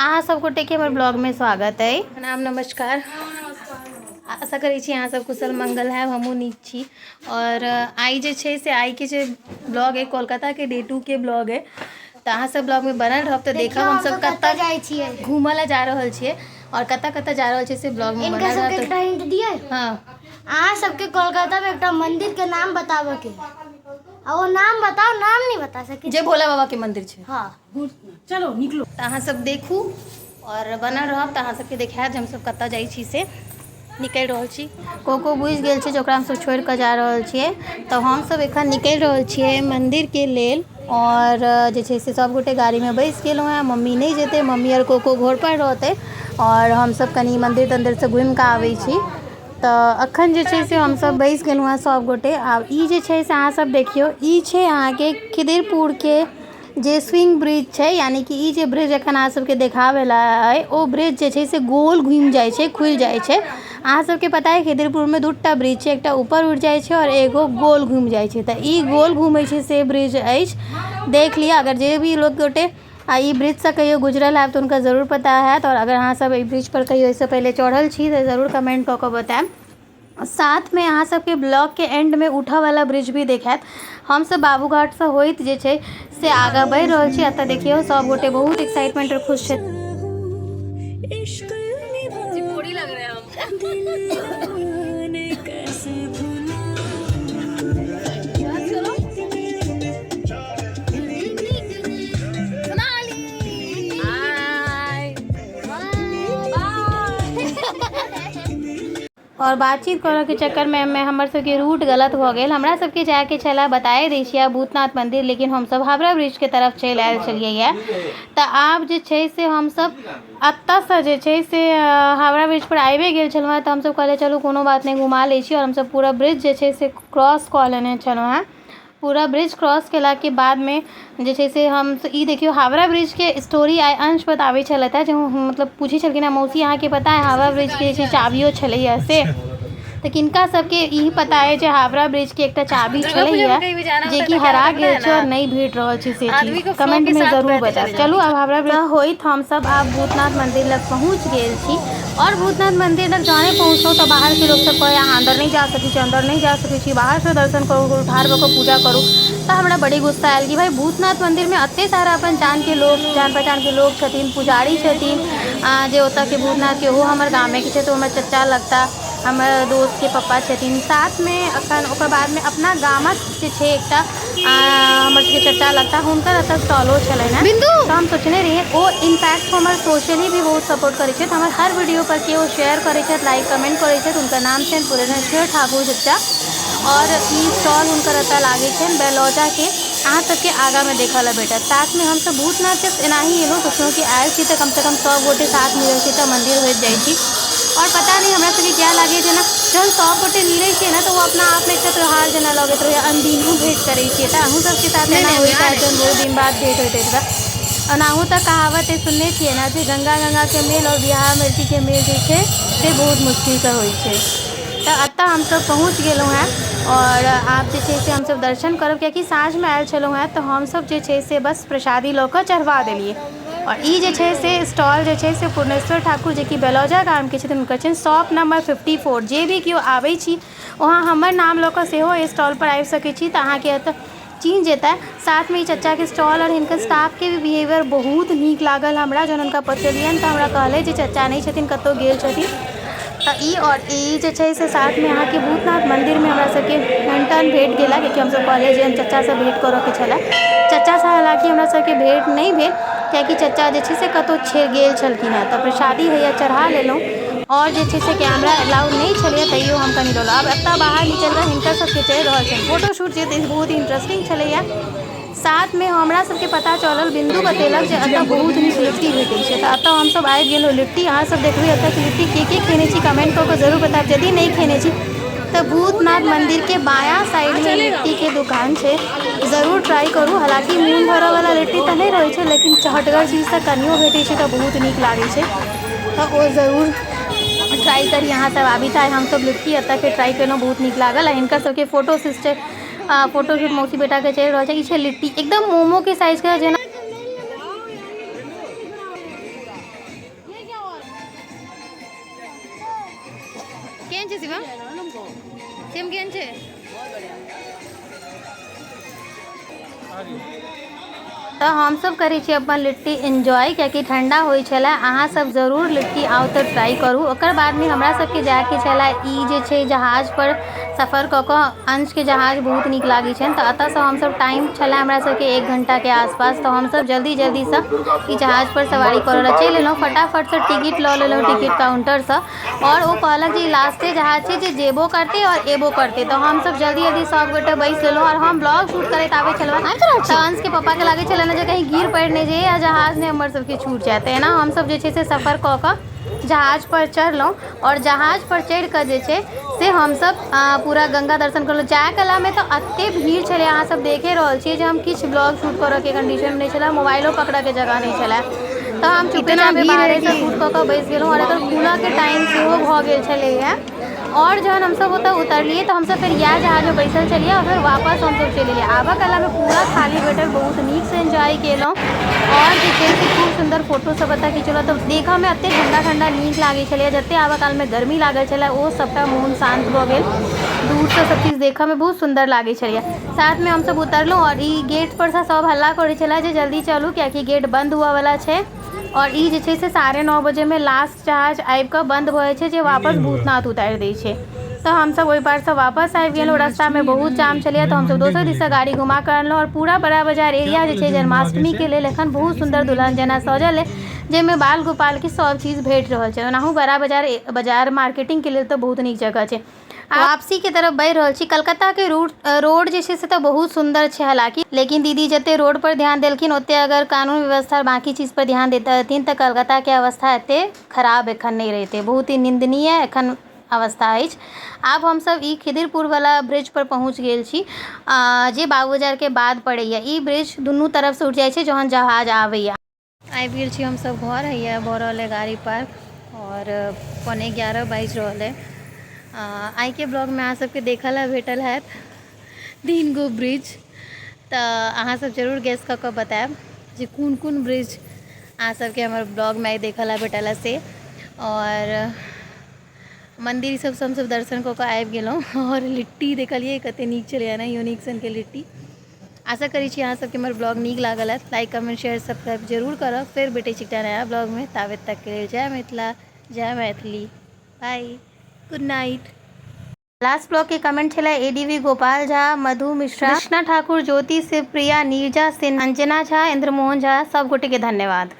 अहाँ सबगोटे के हमर ब्लॉग में स्वागत है। प्रणाम नमस्कार। आशा करै छी अहाँ सब कुशल मंगल है, हमहूँ नीक छी। और आई जे छै से आई के जे ब्लॉग है कोलकाता के डे 2 के ब्लॉग है, तो अहाँ सब ब्लॉग में बनल रहब। तो देखब हम सब कतऽ जाय छियै, घूमऽ ला जा रहल छियै और कतऽ जा रहल छियै से ब्लॉग में बनल रहत। एकटा हिंट दिए। हाँ, अहाँ सबके कोलकाता में एकटा मंदिर के नाम बताबे के, वो नाम बताओ, नाम नहीं बता सके। जे भोला बाबा के मंदिर छै। हाँ चलो निकलो। तो अहाँ सब देखू और बनल रहब। तो अहाँ सबके देखायब जे हम सब कतऽ जाइ छी से निकलि रहल छी। कोको बुझि गेल छै जे ओकरा हम सब छोड़ि कऽ जा रहल छियै। तऽ हम सब एखन निकलि रहल छियै मंदिर के लेल। और जे छै से सब गोटे गाड़ी में बैस गेलहुँ हैं। मम्मी नहीं जेतै, मम्मी और कोको घर पर रहतै और हम सब कनी मंदिर तंदिर से घुमि कऽ आबै छी। तऽ अखन जे छै से हम सब बैस गेलहुँ हैं सब गोटे। आब ई जे छै से अहाँ सब देखियौ, ई छै अहाँके खिदिरपुर के जे स्विंग ब्रिज छै, यानी कि ई जे ब्रिज एखन अहाँ सबके देखाबैला अइ, ओ ब्रिज जे छै से गोल घुमि जाइ छै, खुलि जाइ छै। अहाँ सबके पता है खिदिरपुर में 2टा ब्रिज छै, एकटा ऊपर उठि जाइ छै और एगो गोल घुमि जाइ छै। तऽ ई गोल घूमै छै से ब्रिज अछि, देख लिअ। अगर जे भी लोग गोटे ई ब्रिज से कहियो गुजरल है तो उनका ज़रूर पता हैत। और अगर अहाँ सब ई ब्रिज पर कहियो इससे पहले चढ़ल छी तो ज़रूर कमेंट कऽ के बताएब। साथ में अहाँ सबके ब्लॉग के एंड में उठा वाला ब्रिज भी देखायत। हम सब बाबूघाट से होइत जे छै से आगा बढ़ि रहल छी। एतऽ देखियौ सब गोटे बहुत एक्साइटमेंट और खुश छै। और बातचीत करऽ के चक्कर में हमर सबके रूट गलत भऽ गेल। हमरा सबके जाके छला बताए दैछिया भूतनाथ मंदिर, लेकिन हम सब हावड़ा ब्रिज के तरफ चलि आयल छलियै। तऽ आब जे छै से हम सब एतऽ से जे छै से हावड़ा ब्रिज पर आबि गेल छलहुँ हैं। तऽ हम सब कहलिए चलू कोनो बात नहीं, घुमा लै छी। और हम सब पूरा ब्रिज जे छै से क्रॉस कऽ लेने छलहुँ हैं। पूरा ब्रिज क्रॉस केला के बाद में जे छै से हम ई देखियो हावड़ा ब्रिज के स्टोरी आइ अंश बताबै छलथि है। जो मतलब पूछै छलखिन मौसी अहाँ के पता है हावड़ा ब्रिज के जे चाबियो छलैया से? तऽ किनका सबके ई पता है जे हावड़ा ब्रिज के एकटा चाबी छलैया जे कि हरा गेल छै और नहीं भेट रहल छै, से चीज कमेंट में जरूर बताएब। चलू अब हावड़ा ब्रिज होइत हम सब आब भूतनाथ मंदिर लग पहुँच गेल छी। और भूतनाथ मंदिर लग जाने पहुँचलहुँ तो बाहर के लोग सब कहे अहाँ अंदर नहीं जा सकै छी, अंदर नहीं जा सकै छी, बाहर से दर्शन करू, ठाढ़ भऽ कऽ पूजा करू। तो हमरा बड़ी गुस्सा आयल कि भाई भूतनाथ मंदिर में एते सारा अपन जान पहचान के लोग छथिन, पुजारी छथिन जे ओतऽ के भूतनाथ के, ओहो हमर गामे के छै। तो हमर चच्चा लगता, हमर दोस्त के पप्पा छथिन साथ में। अखन ओकर बाद में अपना गामक जे छै एकटा हमर सबके चच्चा लगता, हुनकर एतऽ स्टॉलो छलनि हैं। तो हम सोचने रहिए ओ इनफैक्ट हमर सोशली भी बहुत सपोर्ट करै छथि। हमर हर वीडियो पर केओ शेयर करै छथि, लाइक कमेंट करै छथि। हुनकर नाम छनि पुरेश्वर ठाकुर चच्चा और ई स्टॉल हुनकर एतऽ लागै छनि बेलौजा के, अहाँ सबके आगा में देखऽ ला भेटत। साथ में हम सब भूतनाथ के एनाही एलहुँ, सोचलहुँ कि आयल छी तऽ कम से कम सब गोटे साथ मिलल छी तऽ मंदिर होइत जाइ छी। और पता नहीं हमरा सबके क्या लगे जेना जहन सब गोटे मिलै छियै ना, तो वो अपना आप में एकटा त्योहार जेना लगैत रहैया, अनदिनो भेंट करै छियै। तऽ अहूँ सबके साथ एना होइत हैत जहन बहुत दिन बाद भेंट होइत अछि। ओनाहू तऽ कहावत सुनने छियै ना जे गंगा के मेल और बियाह मृत्यु के मेल जे छै से बहुत मुश्किल से होइ छै। तऽ एतऽ हम सब पहुँच गेलहुँ हैं और आब जे छै से हम सब दर्शन करब, कियाकि साँझ में आयल छलहुँ हैं। तऽ हम सब जे छै से बस प्रसादी लऽ कऽ चढ़वा देलियै। और ई जे छै से स्टॉल जे छै से पुरेश्वर ठाकुर जे कि बेलौजा गाम के छथिन, हुनकर छनि शॉप नंबर 54। जे भी केओ आबै छी वहाँ हमर नाम लऽ कऽ सेहो एहि स्टॉल पर आबि सकै छी, तऽ अहाँके एतऽ चिन्ह जेतै। साथ में ई चच्चा के स्टॉल और हिनकर स्टाफ के भी बिहेवियर बहुत नीक लागल हमरा। जहन हुनका पुछलियनि तऽ हमरा कहले जे चच्चा नहीं छथिन, कतौ गेल छथिन। तऽ ई और ई जे छै से साथ में अहाँके भूतनाथ मंदिर में हमरा सबके टन भेट गेला, क्योंकि हम सब कहलिए जे हम चच्चा से भेंट करऽ के छलै। चच्चा से हालांकि हमरा सबके भेंट नहीं भेल, कियाकि चच्चा जे छै से कतौ गेल छलखिन हैं। तऽ प्रसादी हैया चढ़ा लेलहुँ और जे छै से कैमरा अलाउड नहीं छलैया, तैयो हम कनी रहलहुँ। आब एतऽ बाहर निकलि कऽ हिनकर सबके चलि रहल छनि फोटोशूट, जे बहुत इंटरेस्टिंग छलैया। साथ में हमरा सबके पता चलल, बिंदु बतेलक जे एतऽ बहुत नीक लिट्टी भेटै छै। तऽ एतऽ हम सब आबि गेलहुँ लिट्टी। अहाँ सब देखबै एतऽ के लिट्टी के खेने छी कमेंट कऽ के जरूर बताएब। यदि नहीं खेने छी तो भूतनाथ मंदिर के बायां साइड में लिट्टी के दुकान छै, जरूर ट्राई करू। हालांकि मोन भरऽ वाला लिट्टी तऽ नहीं रहै छै, लेकिन चहटगर चीज तऽ कनियो भेटै छै तऽ बहुत नीक लागै छै। तऽ ओ जरूर ट्राई करी अहाँ सब। आबी तऽ हम सब लिट्टी एतऽ के ट्राई केलहुँ, बहुत नीक लागल। हिनकर सबके फोटोशूट मौसी बेटा के चलि रहल छै। ई छै लिट्टी एकदम मोमो के साइज के, जेना केहन छै शिवम? शिवम केहन छै? तो हम सब करै छी अपन लिट्टी एंजॉय कियाकि ठंडा होइ छलै। अहाँ सब जरूर लिट्टी आउ तऽ ट्राई करू। ओकर बाद में हमरा सबके जाके छलै ई जे छै जहाज पर सफ़र कऽ कऽ अंश के जहाज बहुत नीक लागै छनि। तऽ एतऽसँ हमसब टाइम छलै हमरा सबके 1 घंटा के आसपास। तो हमसब जल्दी जल्दीसँ ई जहाज पर सवारी करऽ लए चलि एलहुँ। फटाफट से टिकट लऽ लेलहुँ टिकट काउंटरसँ। और ओ कहलक जे लास्टे जहाज छै जे जेबो करते और एबो करते। तो हमसब जल्दी जल्दी सब गोटे बैस लेलहुँ। और हम ब्लॉग शूट करैत आबै छलहुँ तऽ अंश के पापा के लागै छलै जे कहीं गिर पड़ि नहीं जाइए या जहाज ने हमर सबके छूट जाते है ना। हम सब जे छै से सफ़र कऽ कऽ जहाज पर चढ़लहुँ। और जहाज पर चढ़ि कऽ जे छै से हमसब पूरा गंगा दर्शन करलहुँ। जाय कलामे तऽ एते भीड़ छलै, अहाँ सब देखे रहल छियै जे हम किछु ब्लॉग शूट करऽ के कंडीशन नहीं छलै, मोबाइलो पकड़ऽ के जगह नहीं छलै। तो हम चुपे चापे बाहरेसँ शूट कऽ कऽ बैस गेलहुँ। और एकर खुलऽ के टाइम सेहो भऽ गेल छलैए। और जहन हमसब ओतऽ उतरलियै तऽ हमसब फिर इएह जहाज में बैसल छलियै और फिर वापस हमसब चलि एलियै। आबऽ कालमे पूरा खाली बैठल बहुत नीकसँ एंजॉय केलहुँ। और जे छै से खूब सुंदर फोटो सब एतऽ खिचलहुँ। तऽ देखऽमे एते ठंडा ठंडा नीक लागै छलै। जते आबऽ कालमे गर्मी लागल छलै ओ सबटा मोन शांत भऽ गेल। दूरसँ सब चीज देखऽमे बहुत सुंदर लागै छलै। साथमे हमसब उतरलहुँ और ई गेट पर सँ सब हल्ला करै छलै जे जल्दी चलू कियाकि गेट बंद हुअ वला छै। और ई जे छै से 9:30 बजे में लास्ट जहाज आबि कऽ बंद भऽ जाइ छै जे वापस भूतनाथ उतारि दै छै। तो हमसब ओहि पारसँ वापस आबि गेलहुँ। रास्तामे बहुत जाम छलैए तऽ हमसब दोसर दिससँ गाड़ी घुमा कऽ अनलहुँ। और पूरा बड़ा बाजार एरिया जे छै जन्माष्टमी के लेल एखन बहुत सुंदर दुल्हन जेना सजल है, जाहिमे बाल गोपाल के सब चीज भेट रहल छै। ओनाहू बड़ा बाजार मार्केटिंग के लेल तऽ बहुत नीक जगह छै। वापसी के तरफ बढ़ि रहल छी। कलकत्ता के रोड जे छै से तऽ बहुत सुंदर छै हालांकि, लेकिन दीदी जते रोड पर ध्यान देलखिन ओते अगर कानून व्यवस्था और बाकी चीज पर ध्यान देते रहथिन तऽ कलकत्ता के अवस्था एते खराब एखन नहीं रहिते। बहुत ही निंदनीय एखन अवस्था अछि। आब हमसब ई खिदिरपुर वाला ब्रिज पर पहुँच गेल छी जे बाबूबाजार के बाद पड़ैया। ई ब्रिज दुनू तरफ से उठ जाइ छै जहन जहाज आबैया। आबि गेल छी हमसब घर। हैया भऽ रहल है गाड़ी पार्क और 11:15 बाजि रहल है। आइ के ब्लॉग में अहाँ सबके देखऽ ला भेटल हैत 3 गो ब्रिज। तऽ अहाँ सब जरूर गेस कऽ कऽ बतायब जे कोन कोन ब्रिज अहाँ सबके हमर ब्लॉग में आइ देखऽ ला भेटल है से। और मंदिर सबसँ हमसब दर्शन कऽ कऽ आबि गेलहुँ। और लिट्टी देखलियै कते नीक छलैए ने, यूनिक सनके लिट्टी। आशा करै छी अहाँ सबके हमर ब्लॉग नीक लागल हैत। लाइक कमेंट शेयर सब्सक्राइब जरूर करब। फेर भेटै छी एकटा नया ब्लॉग में। ताबे तक के लेल जय मिथिला जय Maithili, bye, good night. Last blog के कमेंट छलै एडीवी गोपाल झा, मधु मिश्रा, कृष्णा ठाकुर, ज्योति शिवप्रिया, नीरजा सिन्हा, अंजना झा, इंद्रमोहन झा, सब गोटे के धन्यवाद।